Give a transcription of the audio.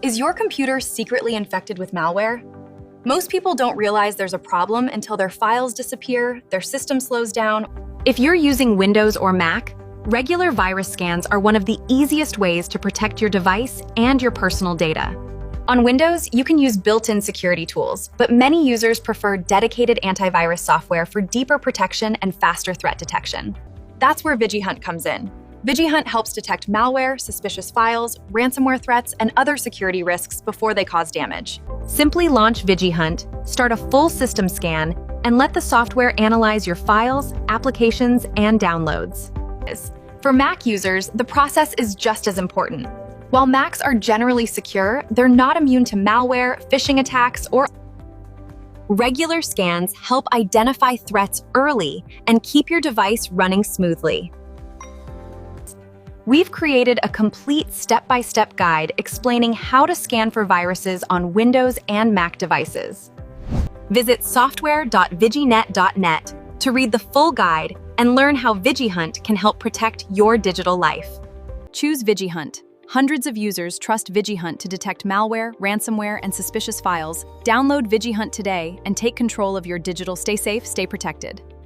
Is your computer secretly infected with malware? Most people don't realize there's a problem until their files disappear, their system slows down. If you're using Windows or Mac, regular virus scans are one of the easiest ways to protect your device and your personal data. On Windows, you can use built-in security tools, but many users prefer dedicated antivirus software for deeper protection and faster threat detection. That's where VigiHunt comes in. VigiHunt helps detect malware, suspicious files, ransomware threats, and other security risks before they cause damage. Simply launch VigiHunt, start a full system scan, and let the software analyze your files, applications, and downloads. For Mac users, the process is just as important. While Macs are generally secure, they're not immune to malware, phishing attacks, or regular scans help identify threats early and keep your device running smoothly. We've created a complete step-by-step guide explaining how to scan for viruses on Windows and Mac devices. Visit software.viginet.net to read the full guide and learn how VigiHunt can help protect your digital life. Choose VigiHunt. Hundreds of users trust VigiHunt to detect malware, ransomware, and suspicious files. Download VigiHunt today and take control of your digital. Stay safe, stay protected.